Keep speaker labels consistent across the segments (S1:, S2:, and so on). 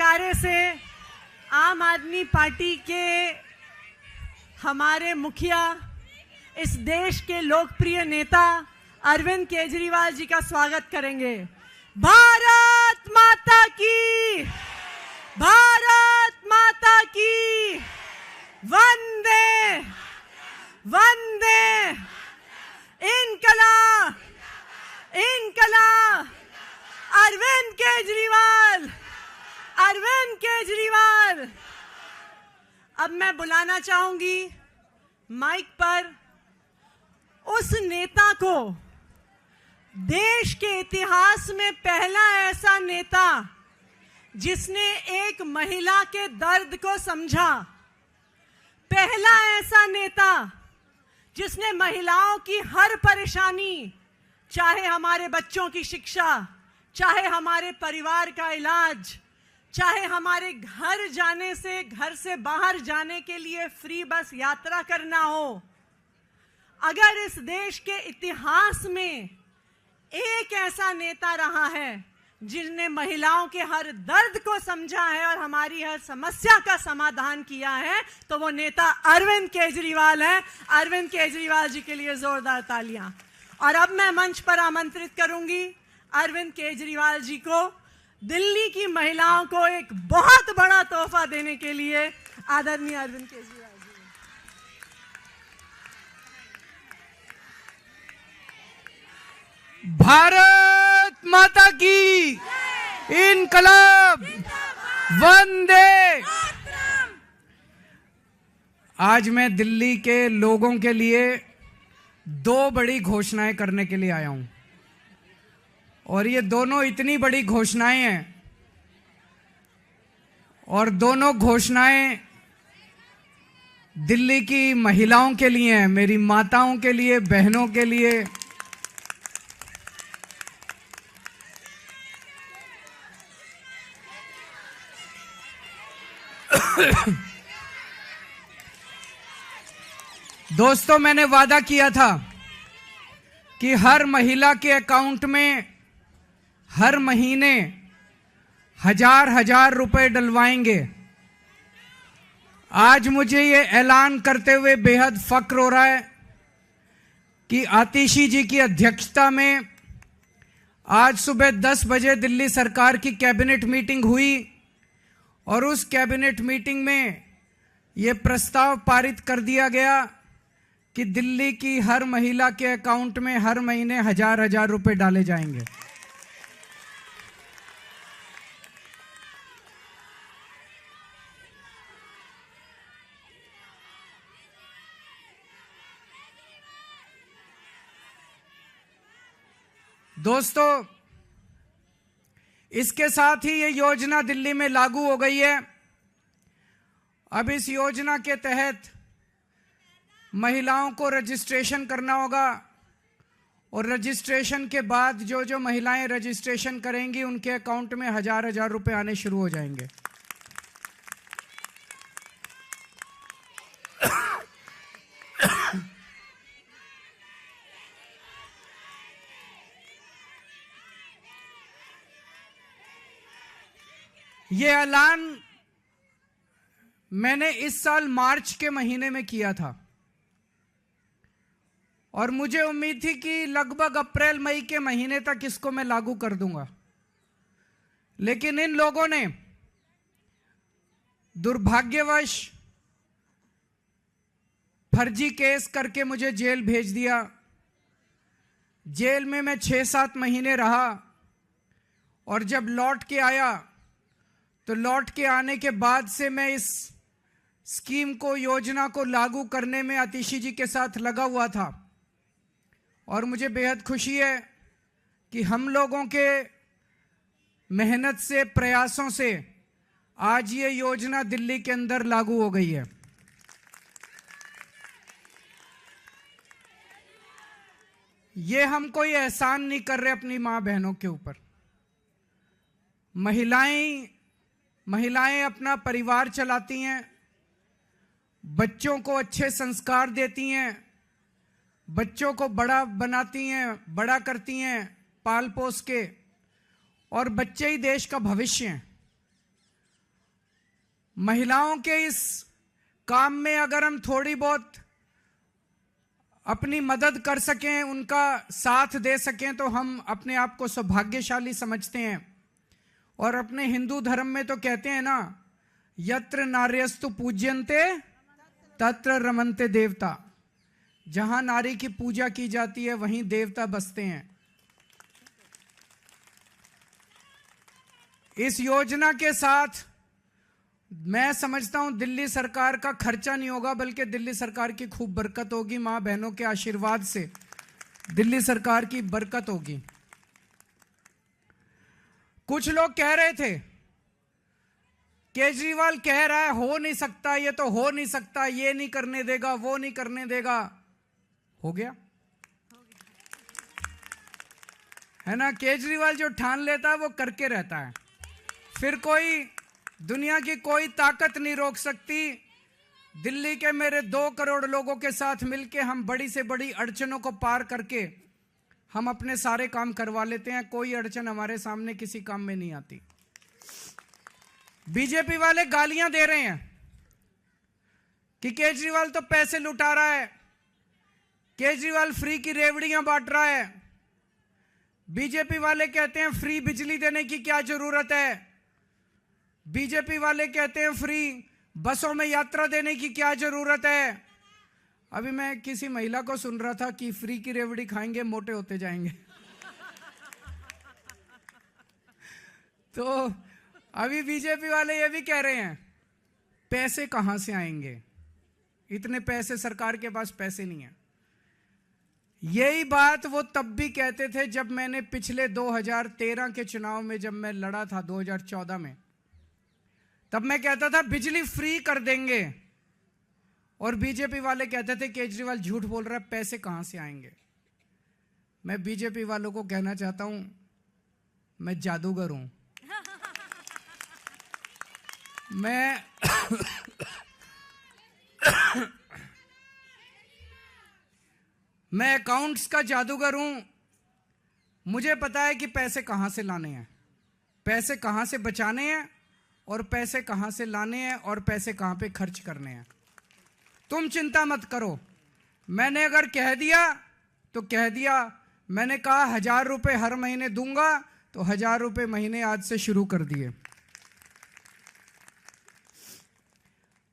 S1: जयकारे से आम आदमी पार्टी के हमारे मुखिया, इस देश के लोकप्रिय नेता अरविंद केजरीवाल जी का स्वागत करेंगे। भारत माता की, भारत माता की, वंदे वंदे, इनकलाब इनकलाब, अरविंद केजरीवाल, अरविंद केजरीवाल। अब मैं बुलाना चाहूंगी माइक पर उस नेता को, देश के इतिहास में पहला ऐसा नेता जिसने एक महिला के दर्द को समझा, पहला ऐसा नेता जिसने महिलाओं की हर परेशानी, चाहे हमारे बच्चों की शिक्षा, चाहे हमारे परिवार का इलाज, चाहे हमारे घर से बाहर जाने के लिए फ्री बस यात्रा करना हो, अगर इस देश के इतिहास में एक ऐसा नेता रहा है जिसने महिलाओं के हर दर्द को समझा है और हमारी हर समस्या का समाधान किया है, तो वो नेता अरविंद केजरीवाल है। अरविंद केजरीवाल जी के लिए जोरदार तालियां। और अब मैं मंच पर आमंत्रित करूंगी अरविंद केजरीवाल जी को, दिल्ली की महिलाओं को एक बहुत बड़ा तोहफा देने के लिए। आदरणीय अरविंद केजरीवाल जी।
S2: भारत माता की, इनकलाब, वंदे। आज मैं दिल्ली के लोगों के लिए दो बड़ी घोषणाएं करने के लिए आया हूं, और ये दोनों इतनी बड़ी घोषणाएं हैं, और दोनों घोषणाएं दिल्ली की महिलाओं के लिए हैं, मेरी माताओं के लिए, बहनों के लिए। दोस्तों, मैंने वादा किया था कि हर महिला के अकाउंट में हर महीने हजार रुपए डलवाएंगे। आज मुझे ये ऐलान करते हुए बेहद फक्र हो रहा है कि आतिशी जी की अध्यक्षता में आज सुबह 10 बजे दिल्ली सरकार की कैबिनेट मीटिंग हुई, और उस कैबिनेट मीटिंग में ये प्रस्ताव पारित कर दिया गया कि दिल्ली की हर महिला के अकाउंट में हर महीने हजार रुपए डाले जाएंगे। दोस्तों, इसके साथ ही ये योजना दिल्ली में लागू हो गई है। अब इस योजना के तहत महिलाओं को रजिस्ट्रेशन करना होगा, और रजिस्ट्रेशन के बाद जो जो महिलाएं रजिस्ट्रेशन करेंगी उनके अकाउंट में हजार रुपए आने शुरू हो जाएंगे। ये ऐलान मैंने इस साल मार्च के महीने में किया था, और मुझे उम्मीद थी कि लगभग अप्रैल मई के महीने तक इसको मैं लागू कर दूंगा। लेकिन इन लोगों ने दुर्भाग्यवश फर्जी केस करके मुझे जेल भेज दिया। जेल में मैं 6-7 महीने रहा, और जब लौट के आया तो लौट के आने के बाद से मैं इस स्कीम को, योजना को लागू करने में आतिशी जी के साथ लगा हुआ था। और मुझे बेहद खुशी है कि हम लोगों के मेहनत से, प्रयासों से आज ये योजना दिल्ली के अंदर लागू हो गई है। ये हम कोई एहसान नहीं कर रहे अपनी मां बहनों के ऊपर। महिलाएं अपना परिवार चलाती हैं, बच्चों को अच्छे संस्कार देती हैं, बच्चों को बड़ा बनाती हैं, बड़ा करती हैं पाल पोस के, और बच्चे ही देश का भविष्य हैं। महिलाओं के इस काम में अगर हम थोड़ी बहुत अपनी मदद कर सकें, उनका साथ दे सकें, तो हम अपने आप को सौभाग्यशाली समझते हैं। और अपने हिंदू धर्म में तो कहते हैं ना, यत्र नार्यस्तु पूज्यन्ते तत्र रमन्ते देवता। जहां नारी की पूजा की जाती है वहीं देवता बसते हैं। इस योजना के साथ मैं समझता हूं दिल्ली सरकार का खर्चा नहीं होगा, बल्कि दिल्ली सरकार की खूब बरकत होगी। मां बहनों के आशीर्वाद से दिल्ली सरकार की बरकत होगी। कुछ लोग कह रहे थे केजरीवाल कह रहा है हो नहीं सकता, ये तो हो नहीं सकता, ये नहीं करने देगा, वो नहीं करने देगा। हो गया है ना। केजरीवाल जो ठान लेता है वो करके रहता है, फिर कोई दुनिया की कोई ताकत नहीं रोक सकती। दिल्ली के मेरे 2 करोड़ लोगों के साथ मिलके हम बड़ी से बड़ी अड़चनों को पार करके हम अपने सारे काम करवा लेते हैं। कोई अड़चन हमारे सामने किसी काम में नहीं आती। बीजेपी वाले गालियां दे रहे हैं कि केजरीवाल तो पैसे लुटा रहा है, केजरीवाल फ्री की रेवड़ियां बांट रहा है। बीजेपी वाले कहते हैं फ्री बिजली देने की क्या जरूरत है। बीजेपी वाले कहते हैं फ्री बसों में यात्रा देने की क्या जरूरत है। अभी मैं किसी महिला को सुन रहा था कि फ्री की रेवड़ी खाएंगे मोटे होते जाएंगे। तो अभी बीजेपी वाले ये भी कह रहे हैं पैसे कहां से आएंगे, इतने पैसे सरकार के पास पैसे नहीं है। यही बात वो तब भी कहते थे जब मैंने पिछले 2013 के चुनाव में जब मैं लड़ा था 2014 में, तब मैं कहता था बिजली फ्री कर देंगे, और बीजेपी वाले कहते थे केजरीवाल झूठ बोल रहा है, पैसे कहां से आएंगे। मैं बीजेपी वालों को कहना चाहता हूं मैं जादूगर हूं। मैं अकाउंट्स का जादूगर हूं। मुझे पता है कि पैसे कहां से लाने हैं, पैसे कहां से बचाने हैं, और पैसे कहां से लाने हैं, और पैसे कहां पे खर्च करने हैं। तुम चिंता मत करो। मैंने अगर कह दिया तो कह दिया। मैंने कहा 1000 रुपए हर महीने दूंगा, तो 1000 रुपए महीने आज से शुरू कर दिए।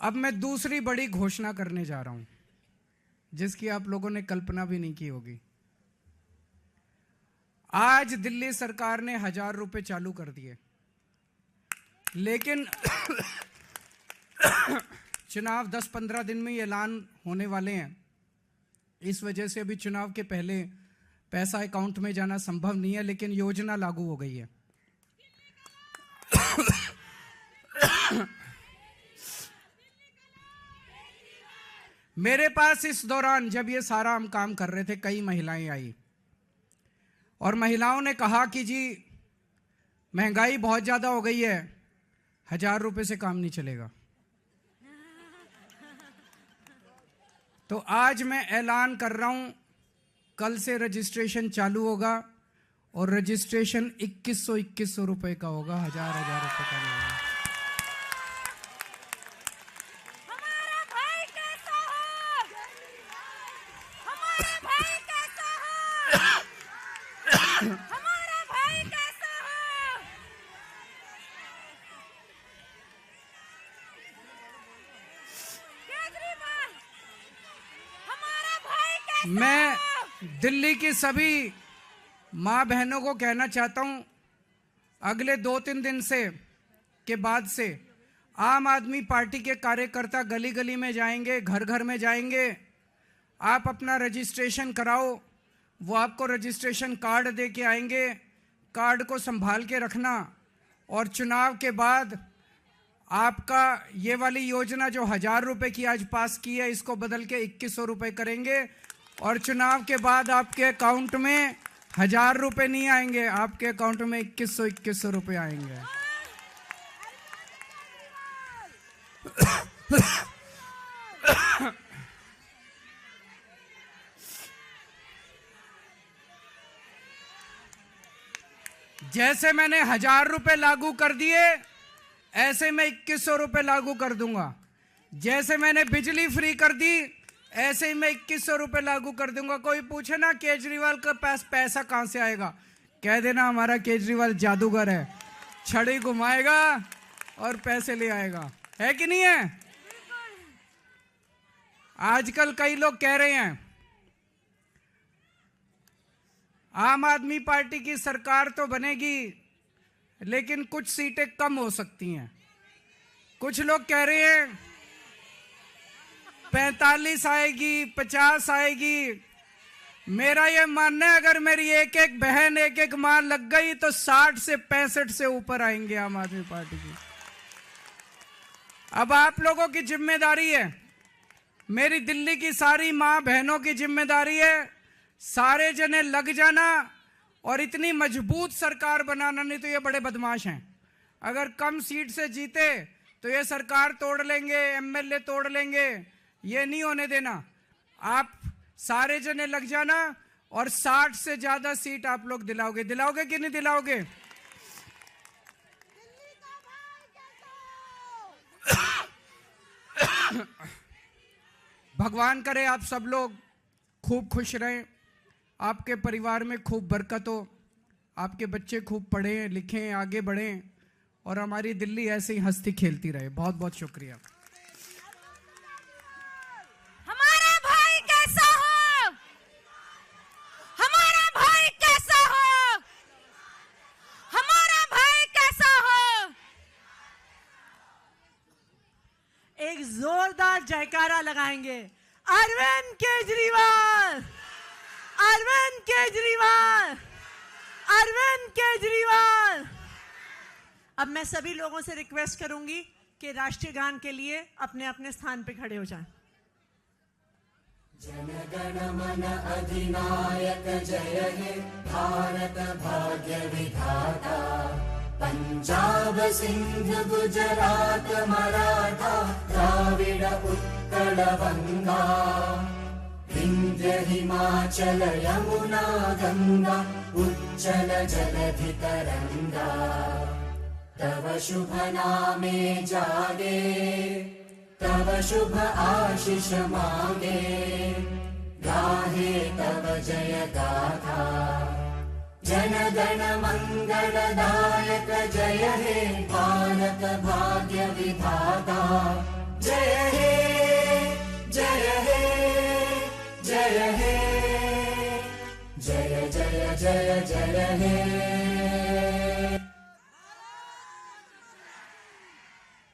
S2: अब मैं दूसरी बड़ी घोषणा करने जा रहा हूं, जिसकी आप लोगों ने कल्पना भी नहीं की होगी। आज दिल्ली सरकार ने 1000 रुपए चालू कर दिए, लेकिन चुनाव 10-15 दिन में ऐलान होने वाले हैं। इस वजह से अभी चुनाव के पहले पैसा अकाउंट में जाना संभव नहीं है, लेकिन योजना लागू हो गई है। मेरे पास इस दौरान जब ये सारा हम काम कर रहे थे, कई महिलाएं आई और महिलाओं ने कहा कि जी महंगाई बहुत ज्यादा हो गई है, 1000 रुपए से काम नहीं चलेगा। तो आज मैं ऐलान कर रहा हूं, कल से रजिस्ट्रेशन चालू होगा, और रजिस्ट्रेशन 2100 रुपए का होगा, 1000 रुपए का नहीं होगा।
S3: हमारा भाई कैसा हो? हमारा भाई कैसा हो? हमारा भाई कैसा हो? केजरीवाल, हमारा भाई कैसा हो?
S2: मैं दिल्ली की सभी मां बहनों को कहना चाहता हूं, अगले 2-3 दिन से के बाद से आम आदमी पार्टी के कार्यकर्ता गली गली में जाएंगे, घर घर में जाएंगे। आप अपना रजिस्ट्रेशन कराओ, वो आपको रजिस्ट्रेशन कार्ड दे के आएंगे। कार्ड को संभाल के रखना, और चुनाव के बाद आपका ये वाली योजना जो 1000 रुपए की आज पास की है, इसको बदल के 2100 रुपए करेंगे। और चुनाव के बाद आपके अकाउंट में 1000 रुपए नहीं आएंगे, आपके अकाउंट में 2100 रुपए आएंगे। जैसे मैंने 1000 रुपए लागू कर दिए, ऐसे मैं 2100 रुपए लागू कर दूंगा। जैसे मैंने बिजली फ्री कर दी, ऐसे ही मैं 2100 रुपए लागू कर दूंगा। कोई पूछे ना केजरीवाल के पास पैसा कहां से आएगा, कह देना हमारा केजरीवाल जादूगर है, छड़ी घुमाएगा और पैसे ले आएगा। है कि नहीं है? आजकल कई लोग कह रहे हैं आम आदमी पार्टी की सरकार तो बनेगी लेकिन कुछ सीटें कम हो सकती हैं। कुछ लोग कह रहे हैं 45 आएगी, 50 आएगी। मेरा यह मानना है अगर मेरी एक एक बहन, एक एक मां लग गई तो 60 से 65 से ऊपर आएंगे आम आदमी पार्टी की। अब आप लोगों की जिम्मेदारी है, मेरी दिल्ली की सारी मां बहनों की जिम्मेदारी है, सारे जने लग जाना और इतनी मजबूत सरकार बनाना। नहीं तो ये बड़े बदमाश हैं, अगर कम सीट से जीते तो ये सरकार तोड़ लेंगे, एमएलए तोड़ लेंगे। ये नहीं होने देना। आप सारे जने लग जाना और 60 से ज्यादा सीट आप लोग दिलाओगे। दिलाओगे कि नहीं दिलाओगे? भगवान करे आप सब लोग खूब खुश रहें, आपके परिवार में खूब बरकत हो, आपके बच्चे खूब पढ़ें लिखें, आगे बढ़ें और हमारी दिल्ली ऐसे ही हंसती खेलती रहे। बहुत बहुत शुक्रिया।
S3: हमारा भाई कैसा हो? हमारा भाई कैसा हो? हमारा भाई कैसा हो?
S1: एक जोरदार जयकारा लगाएंगे, अरविंद केजरीवाल, अरविंद केजरीवाल, अरविंद केजरीवाल। अब मैं सभी लोगों से रिक्वेस्ट करूंगी कि राष्ट्रीय गान के लिए अपने अपने स्थान पे खड़े हो जाएं।
S4: जनगण मन अधिनायक जय हे भारत भाग्य विधाता, पंजाब सिंध गुजरात मराठा द्राविड उत्कल बंगा, विंध्य हिमाचल यमुना गंगा उच्चल जलधि तरंगा, तव शुभ नामे जागे, तव शुभ आशीष मांगे, गाहे तव जय गाथा। जन गण मंगलदायक जय हे भारत भाग्य विधाता, जय हे जय हे जय हे जय जय जय जय हे।